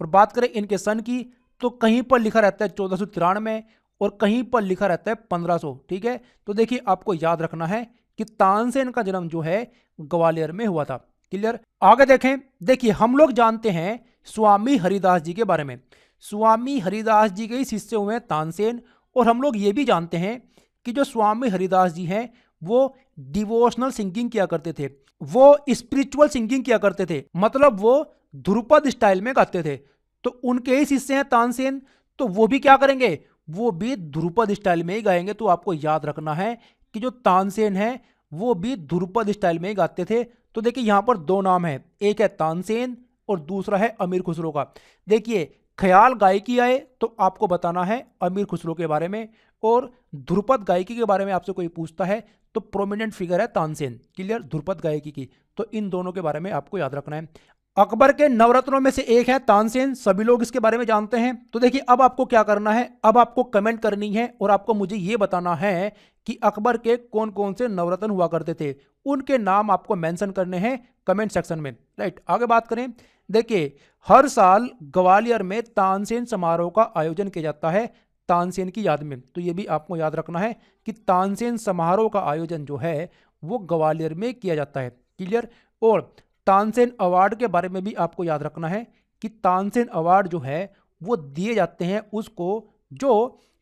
और बात करें इनके सन की, तो कहीं पर लिखा रहता है 1493 और कहीं पर लिखा रहता है 1500, ठीक है। तो देखिए आपको याद रखना है कि तानसेन का जन्म जो है ग्वालियर में हुआ था। क्लियर। आगे देखें, देखिए हम लोग जानते हैं स्वामी हरिदास जी के बारे में। स्वामी हरिदास जी के ही शिष्य हुए तानसेन, और हम लोग ये भी जानते हैं कि जो स्वामी हरिदास जी हैं वो डिवोशनल सिंगिंग किया करते थे, वो स्पिरिचुअल सिंगिंग किया करते थे, मतलब वो ध्रुपद स्टाइल में गाते थे। तो उनके ही शिष्य हैं तानसेन, तो वो भी क्या करेंगे, वो भी ध्रुपद स्टाइल में ही गाएंगे। तो आपको याद रखना है कि जो तानसेन है वो भी ध्रुपद स्टाइल में ही गाते थे। तो देखिए यहां पर 2 नाम है, एक है तानसेन और दूसरा है अमीर खुसरो का। देखिए ख्याल गायकी आए तो आपको बताना है अमीर खुसरो के बारे में, और ध्रुपद गायकी के बारे में आपसे कोई पूछता है तो प्रोमिनेंट फिगर है तानसेन। क्लियर। ध्रुपद गायकी की, तो इन दोनों के बारे में आपको याद रखना है। अकबर के नवरत्नों में से एक है तानसेन, सभी लोग इसके बारे में जानते हैं। तो देखिए अब आपको क्या करना है, अब आपको कमेंट करनी है और आपको मुझे ये बताना है कि अकबर के कौन कौन से नवरत्न हुआ करते थे, उनके नाम आपको मेंशन करने हैं कमेंट सेक्शन में, राइट। आगे बात करें, देखिए हर साल ग्वालियर में तानसेन समारोह का आयोजन किया जाता है तानसेन की याद में। तो ये भी आपको याद रखना है कि तानसेन समारोह का आयोजन जो है वो ग्वालियर में किया जाता है। क्लियर। और तानसेन अवार्ड के बारे में भी आपको याद रखना है कि तानसेन अवार्ड जो है वो दिए जाते हैं उसको जो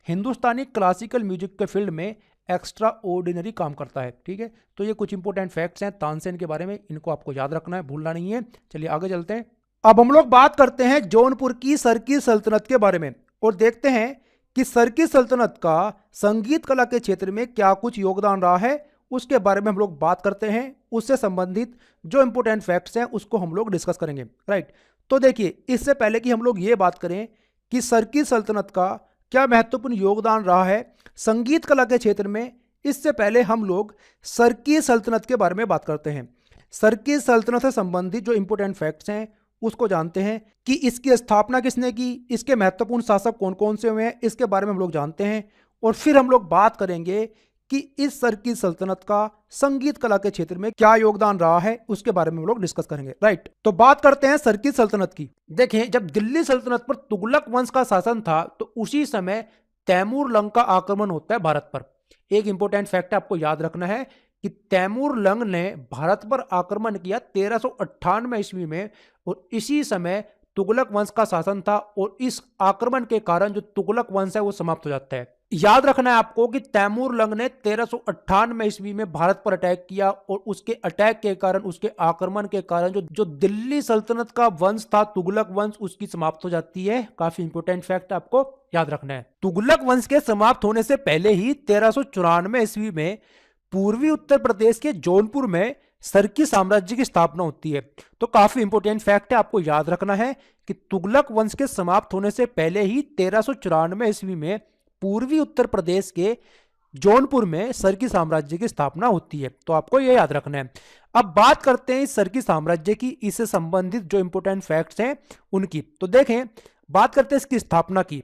हिंदुस्तानी क्लासिकल म्यूजिक के फील्ड में एक्स्ट्रा ऑर्डिनरी काम करता है, ठीक है। तो ये कुछ इंपॉर्टेंट फैक्ट्स हैं तानसेन के बारे में, इनको आपको याद रखना है, भूलना नहीं है। चलिए आगे चलते हैं। अब हम लोग बात करते हैं जौनपुर की सरकी सल्तनत के बारे में और देखते हैं कि सरकी सल्तनत का संगीत कला के क्षेत्र में क्या कुछ योगदान रहा है, उसके बारे में हम लोग बात करते हैं। उससे संबंधित जो इंपॉर्टेंट फैक्ट्स हैं उसको हम लोग डिस्कस करेंगे, राइट। तो देखिए इससे पहले कि हम लोग ये बात करें कि सरकी सल्तनत का क्या महत्वपूर्ण योगदान रहा है संगीत कला के क्षेत्र में, इससे पहले हम लोग सरकी सल्तनत के बारे में बात करते हैं। सरकी सल्तनत से संबंधित जो इंपॉर्टेंट फैक्ट्स हैं उसको जानते हैं कि इसकी स्थापना किसने की, इसके महत्वपूर्ण शासक कौन कौन से हुए हैं, इसके बारे में हम लोग जानते हैं। और फिर हम लोग बात करेंगे कि इस सरकी सल्तनत का संगीत कला के क्षेत्र में क्या योगदान रहा है, उसके बारे में हम लोग डिस्कस करेंगे, राइट। तो बात करते हैं सरकी सल्तनत की। देखें जब दिल्ली सल्तनत पर तुगलक वंश का शासन था तो उसी समय तैमूर लंग का आक्रमण होता है भारत पर। एक इंपॉर्टेंट फैक्ट आपको याद रखना है कि तैमूर लंग ने भारत पर आक्रमण किया 1398 ईस्वी में, और इसी समय तुगलक वंश का शासन था, और इस आक्रमण के कारण जो तुगलक वंश है वो समाप्त हो जाता है। याद रखना है आपको कि तैमूर लंग ने 1398 ईस्वी में भारत पर अटैक किया, और उसके अटैक के कारण, उसके आक्रमण के कारण जो दिल्ली सल्तनत का वंश था तुगलक वंश, उसकी समाप्त हो जाती है। काफी इंपोर्टेंट फैक्ट आपको याद रखना है। तुगलक वंश के समाप्त होने से पहले ही 1394 ईस्वी में पूर्वी उत्तर प्रदेश के जौनपुर में सरकी साम्राज्य की स्थापना होती है। तो काफी इंपोर्टेंट फैक्ट है, आपको याद रखना है कि तुगलक वंश के समाप्त होने से पहले ही 1394 ईस्वी में पूर्वी उत्तर प्रदेश के जौनपुर में सरकी साम्राज्य की स्थापना होती है। तो आपको यह याद रखना है। अब बात करते हैं इस सरकी साम्राज्य की, इससे संबंधित जो इंपोर्टेंट फैक्ट्स हैं उनकी। तो देखें बात करते हैं इसकी स्थापना की,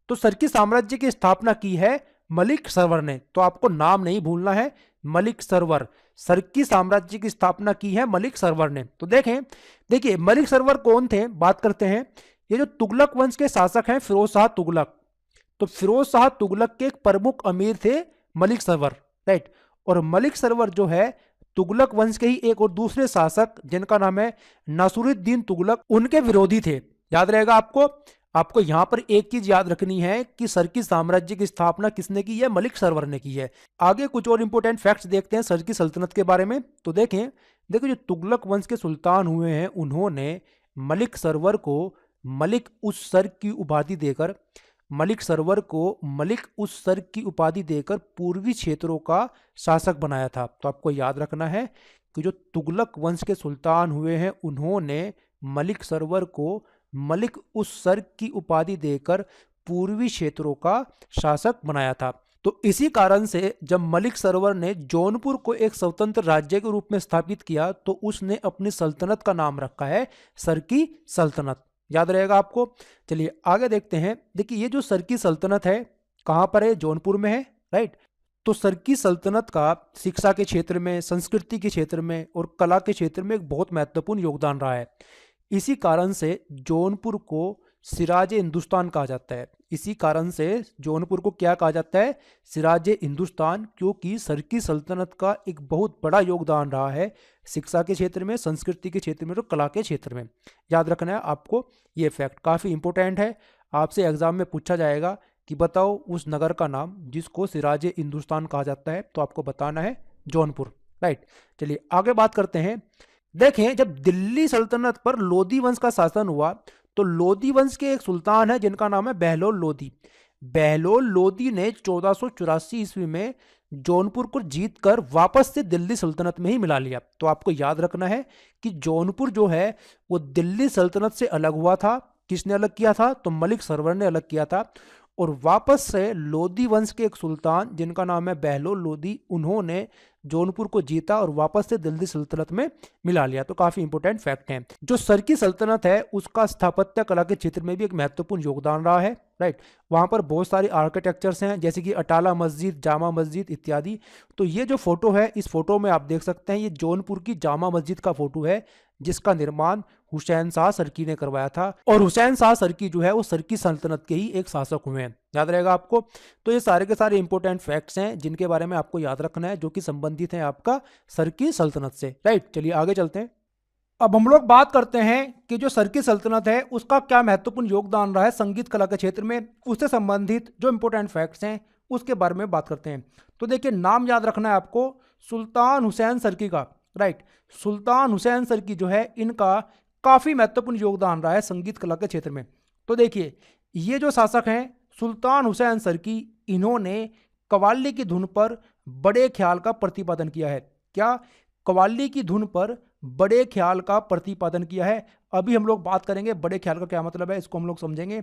तो सरकी साम्राज्य की स्थापना की है मलिक सरवर ने। तो आपको नाम नहीं भूलना है, मलिक सरवर। सरकी साम्राज्य की स्थापना की है मलिक सरवर ने। तो देखिए मलिक सरवर कौन थे, बात करते हैं। ये जो तुगलक वंश के शासक हैं फिरोज शाह तुगलक, तो फिरोज शाह तुगलक के एक प्रमुख अमीर थे मलिक सरवर। राइट। और मलिक सरवर जो है तुगलक वंश के ही एक और दूसरे शासक जिनका नाम है नासुरुद्दीन तुगलक, उनके विरोधी थे। याद रहेगा आपको। आपको यहां पर एक चीज याद रखनी है कि सरकी साम्राज्य की स्थापना किसने की है? मलिक सरवर ने की है। आगे कुछ और इंपॉर्टेंट फैक्ट्स देखते हैं सरकी सल्तनत के बारे में। तो देखें, देखो जो तुगलक वंश के सुल्तान हुए हैं उन्होंने मलिक सरवर को मलिक उस सर की उपाधि देकर मलिक उस सर की उपाधि देकर पूर्वी क्षेत्रों का शासक बनाया था। तो आपको याद रखना है कि जो तुगलक वंश के सुल्तान हुए हैं उन्होंने मलिक सरवर को मलिक उस सर की उपाधि देकर पूर्वी क्षेत्रों का शासक बनाया था। तो इसी कारण से जब मलिक सरवर ने जौनपुर को एक स्वतंत्र राज्य के रूप में स्थापित किया तो उसने अपनी सल्तनत का नाम रखा है सरकी सल्तनत। याद रहेगा आपको। चलिए आगे देखते हैं। देखिए ये जो सरकी सल्तनत है कहाँ पर है? जौनपुर में है, राइट। तो सरकी सल्तनत का शिक्षा के क्षेत्र में, संस्कृति के क्षेत्र में और कला के क्षेत्र में एक बहुत महत्वपूर्ण योगदान रहा है। इसी कारण से जौनपुर को सिराजे हिंदुस्तान कहा जाता है। इसी कारण से जौनपुर को क्या कहा जाता है? सिराजे हिंदुस्तान, क्योंकि सरकी सल्तनत का एक बहुत बड़ा योगदान रहा है शिक्षा के क्षेत्र में, संस्कृति के क्षेत्र में और कला के क्षेत्र में। याद रखना है आपको, ये फैक्ट काफ़ी इंपॉर्टेंट है। आपसे एग्जाम में पूछा जाएगा कि बताओ उस नगर का नाम जिसको सिराजे हिंदुस्तान कहा जाता है, तो आपको बताना है जौनपुर, राइट। चलिए आगे बात करते हैं। देखें, जब दिल्ली सल्तनत पर लोधी वंश का शासन हुआ तो लोधी वंश के एक सुल्तान है जिनका नाम है बहलोल लोधी। बहलोल लोधी ने 1484 ईस्वी में जौनपुर को जीतकर वापस से दिल्ली सल्तनत में ही मिला लिया। तो आपको याद रखना है कि जौनपुर जो है वो दिल्ली सल्तनत से अलग हुआ था। किसने अलग किया था? तो मलिक सरवर ने अलग किया था। और वापस से लोधी वंश के एक सुल्तान जिनका नाम है बहलोल लोधी, उन्होंने जौनपुर को जीता और वापस से दिल्ली सल्तनत में मिला लिया। तो काफी इंपॉर्टेंट फैक्ट है। जो सरकी सल्तनत है उसका स्थापत्य कला के क्षेत्र में भी एक महत्वपूर्ण योगदान रहा है, राइट। वहां पर बहुत सारी आर्किटेक्चर्स हैं जैसे कि अटाला मस्जिद, जामा मस्जिद इत्यादि। तो ये जो फोटो है, इस फोटो में आप देख सकते हैं ये जौनपुर की जामा मस्जिद का फोटो है जिसका निर्माण हुसैन शाह सरकी ने करवाया था। और हुसैन शाह सरकी जो है वो सरकी सल्तनत के ही एक शासक हुए हैं। याद रहेगा आपको। तो ये सारे के सारे इंपॉर्टेंट फैक्ट्स हैं जिनके बारे में आपको याद रखना है, जो कि संबंधित हैं आपका सरकी सल्तनत से, राइट। चलिए आगे चलते हैं। अब हम लोग बात करते हैं कि जो सरकी सल्तनत है उसका क्या महत्वपूर्ण योगदान रहा है संगीत कला के क्षेत्र में। उससे संबंधित जो इंपॉर्टेंट फैक्ट्स हैं उसके बारे में बात करते हैं। तो देखिए, नाम याद रखना है आपको, सुल्तान हुसैन सरकी का, राइट। सुल्तान हुसैन सरकी जो है इनका काफ़ी महत्वपूर्ण योगदान रहा है संगीत कला के क्षेत्र में। तो देखिए, ये जो शासक हैं सुल्तान हुसैन सरकी, इन्होंने कव्वाली की धुन पर बड़े ख्याल का प्रतिपादन किया है। क्या? कव्वाली की धुन पर बड़े ख्याल का प्रतिपादन किया है। अभी हम लोग बात करेंगे बड़े ख्याल का क्या मतलब है, इसको हम लोग समझेंगे।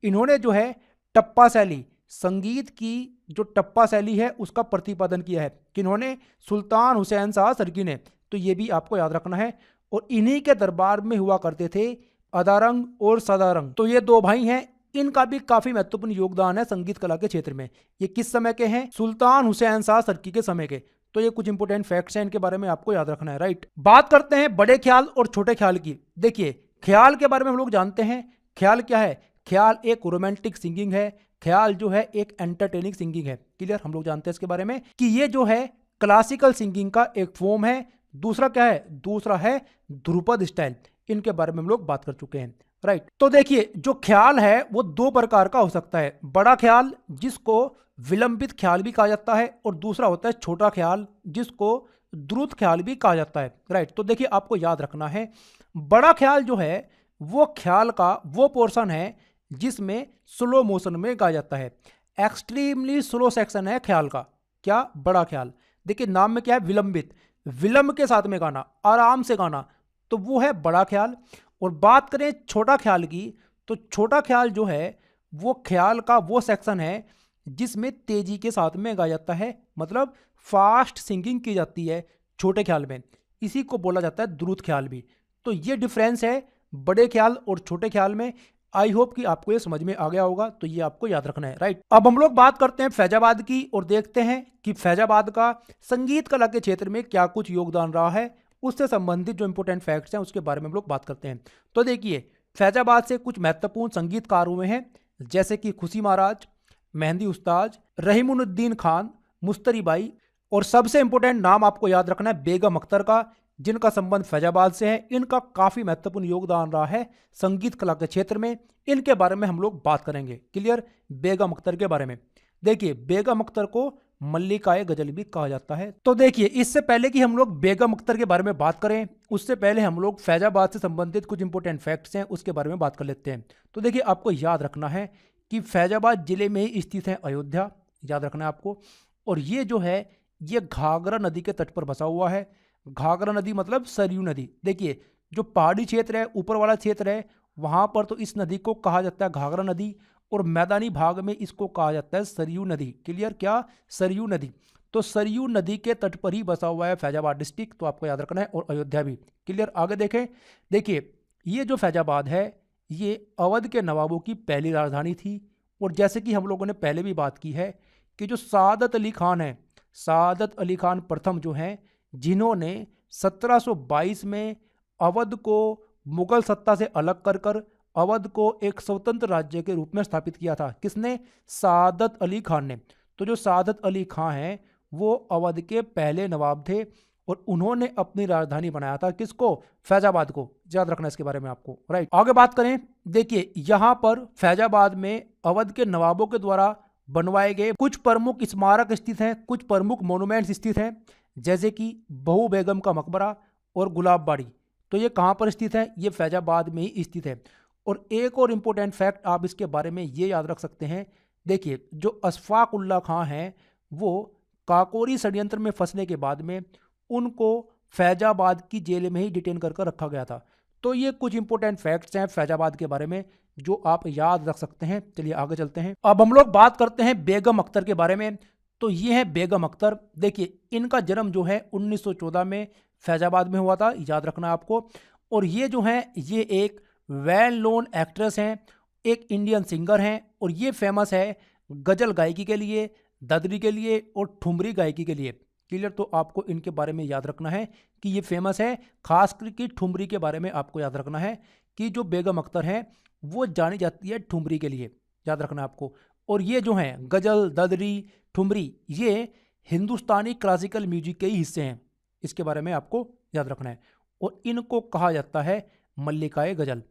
इन्होंने जो है टप्पा शैली, संगीत की जो टप्पा शैली है उसका प्रतिपादन किया है। किन्होंने? सुल्तान हुसैन शाह सरकी ने। तो ये भी आपको याद रखना है। और इन्हीं के दरबार में हुआ करते थे अदारंग और सदारंग। तो ये दो भाई हैं, इनका भी काफी महत्वपूर्ण योगदान है संगीत कला के क्षेत्र में। ये किस समय के हैं? सुल्तान हुसैन शाह सरकी के समय के। तो ये कुछ इंपोर्टेंट फैक्ट्स हैं, इनके बारे में आपको याद रखना है, राइट। बात करते हैं बड़े ख्याल और छोटे ख्याल की। देखिए, ख्याल के बारे में हम लोग जानते हैं। ख्याल क्या है? ख्याल एक रोमांटिक सिंगिंग है। ख्याल जो है एक एंटरटेनिंग सिंगिंग है। क्लियर? हम लोग जानते हैं इसके बारे में कि ये जो है क्लासिकल सिंगिंग का एक फॉर्म है। दूसरा क्या है? दूसरा है ध्रुपद स्टाइल। इनके बारे में हम लोग बात कर चुके हैं, राइट। तो देखिए, जो ख्याल है वो दो प्रकार का हो सकता है। बड़ा ख्याल जिसको विलंबित ख्याल भी कहा जाता है, और दूसरा होता है छोटा ख्याल जिसको द्रुत ख्याल भी कहा जाता है, राइट। तो देखिए, आपको याद रखना है, बड़ा ख्याल जो है वो ख्याल का वो पोर्शन है जिसमें स्लो मोशन में गाया जाता है। एक्सट्रीमली स्लो सेक्शन है ख्याल का। क्या? बड़ा ख्याल। देखिए, नाम में क्या है? विलंबित, विलंब के साथ में गाना, आराम से गाना, तो वो है बड़ा ख्याल। और बात करें छोटा ख्याल की, तो छोटा ख्याल जो है वो ख्याल का वो सेक्शन है जिसमें तेजी के साथ में गाया जाता है, मतलब फास्ट सिंगिंग की जाती है छोटे ख्याल में। इसी को बोला जाता है द्रुत ख्याल भी। तो ये डिफरेंस है बड़े ख्याल और छोटे ख्याल में। आई होप कि आपको ये समझ में आ गया होगा। तो ये आपको याद रखना है, राइट। अब हम लोग बात करते हैं फैजाबाद की और देखते हैं कि फैजाबाद का संगीत कला के क्षेत्र में क्या कुछ योगदान रहा है। उससे संबंधित जो इंपोर्टेंट फैक्ट्स हैं उसके बारे में हम लोग बात करते हैं। तो देखिए, फैजाबाद से कुछ महत्वपूर्ण संगीतकार हुए हैं जैसे कि खुशी महाराज, मेहंदी उस्ताद, रहीमुद्दीन खान, मुस्तरी बाई और सबसे इंपॉर्टेंट नाम आपको याद रखना है बेगम अख्तर का, जिनका संबंध फैजाबाद से है। इनका काफी महत्वपूर्ण योगदान रहा है संगीत कला के क्षेत्र में। इनके बारे में हम लोग बात करेंगे। क्लियर? बेगम अख्तर के बारे में देखिए, बेगम अख्तर को मल्लिकाए गजल भी कहा जाता है। तो देखिए, इससे पहले कि हम लोग बेगम अख्तर के बारे में बात करें, उससे पहले हम लोग फैजाबाद से संबंधित कुछ इंपॉर्टेंट फैक्ट्स हैं उसके बारे में बात कर लेते हैं। तो देखिए, आपको याद रखना है कि फैजाबाद जिले में ही स्थित है अयोध्या, याद रखना है आपको। और ये जो है ये घाघरा नदी के तट पर बसा हुआ है। घाघरा नदी मतलब सरयू नदी। देखिए, जो पहाड़ी क्षेत्र है, ऊपर वाला क्षेत्र है, वहां पर तो इस नदी को कहा जाता है घाघरा नदी, और मैदानी भाग में इसको कहा जाता है सरयू नदी। क्लियर? क्या? सरयू नदी। तो सरयू नदी के तट पर ही बसा हुआ है फैजाबाद डिस्ट्रिक्ट, तो आपको याद रखना है, और अयोध्या भी। क्लियर? आगे देखें। देखिए, ये जो फैजाबाद है ये अवध के नवाबों की पहली राजधानी थी। और जैसे कि हम लोगों ने पहले भी बात की है कि जो सादत अली खान है, सादत अली खान प्रथम जो हैं, जिन्होंने 1722 में अवध को मुगल सत्ता से अलग कर अवध को एक स्वतंत्र राज्य के रूप में स्थापित किया था। किसने? सादत अली खान ने। तो जो सादत अली खान हैं वो अवध के पहले नवाब थे, और उन्होंने अपनी राजधानी बनाया था किसको? फैजाबाद को। याद रखना इसके बारे में आपको। राइट, आगे बात करें। देखिए, यहां पर फैजाबाद में अवध के नवाबों के द्वारा बनवाए गए कुछ प्रमुख स्मारक स्थित हैं, कुछ प्रमुख मोन्यूमेंट्स स्थित हैं, जैसे कि बहू बेगम का मकबरा और गुलाबबाड़ी। तो ये कहां पर स्थित है? ये फैजाबाद में ही स्थित है। और एक और इम्पोर्टेंट फैक्ट आप इसके बारे में ये याद रख सकते हैं। देखिए, जो अशफाक उल्ला खां हैं वो काकोरी षड्यंत्र में फंसने के बाद में उनको फैजाबाद की जेल में ही डिटेन कर रखा गया था। तो ये कुछ इंपॉर्टेंट फैक्ट्स हैं फैजाबाद के बारे में जो आप याद रख सकते हैं। चलिए आगे चलते हैं। अब हम लोग बात करते हैं बेगम अख्तर के बारे में। तो ये है बेगम अख्तर। देखिए, इनका जन्म जो है 1914 में फैजाबाद में हुआ था, याद रखना आपको। और ये जो है ये एक वेल नोन एक्ट्रेस हैं, एक इंडियन सिंगर हैं, और ये फेमस है गजल गायकी के लिए, ददरी के लिए और ठुमरी गायकी के लिए। क्लियर? तो आपको इनके बारे में याद रखना है कि ये फेमस है। खास करके ठुमरी के बारे में आपको याद रखना है कि जो बेगम अख्तर हैं वो जानी जाती है ठुमरी के लिए, याद रखना आपको। और ये जो हैं गजल, ददरी, ठुमरी, ये हिंदुस्तानी क्लासिकल म्यूजिक के ही हिस्से हैं। इसके बारे में आपको याद रखना है। और इनको कहा जाता है मल्लिकाए गजल,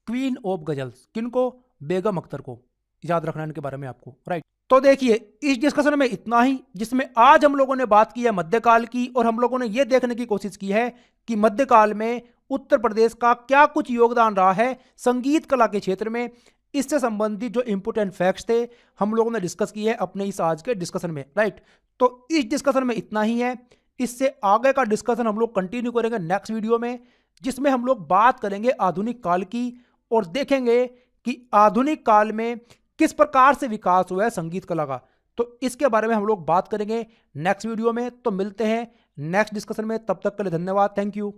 क्वीन ऑफ गजल्स। किनको? बेगम अख्तर को। याद रखना इनके बारे में आपको। राइट, तो देखिए, इस डिस्कशन में इतना ही, जिसमें आज हम लोगों ने बात की है मध्यकाल की, और हम लोगों ने यह देखने की कोशिश की है कि मध्यकाल में उत्तर प्रदेश का क्या कुछ योगदान रहा है संगीत कला के क्षेत्र में। इससे संबंधित जो इंपोर्टेंट फैक्ट्स थे हम लोगों ने डिस्कस किए हैं अपने इस आज के डिस्कशन में। राइट, तो इस डिस्कशन में इतना ही है। इससे आगे का डिस्कशन हम लोग कंटिन्यू करेंगे नेक्स्ट वीडियो में, जिसमें हम लोग बात करेंगे आधुनिक काल की, और देखेंगे कि आधुनिक काल में किस प्रकार से विकास हुआ है संगीत कला का। तो इसके बारे में हम लोग बात करेंगे नेक्स्ट वीडियो में। तो मिलते हैं नेक्स्ट डिस्कशन में, तब तक के लिए धन्यवाद। Thank you.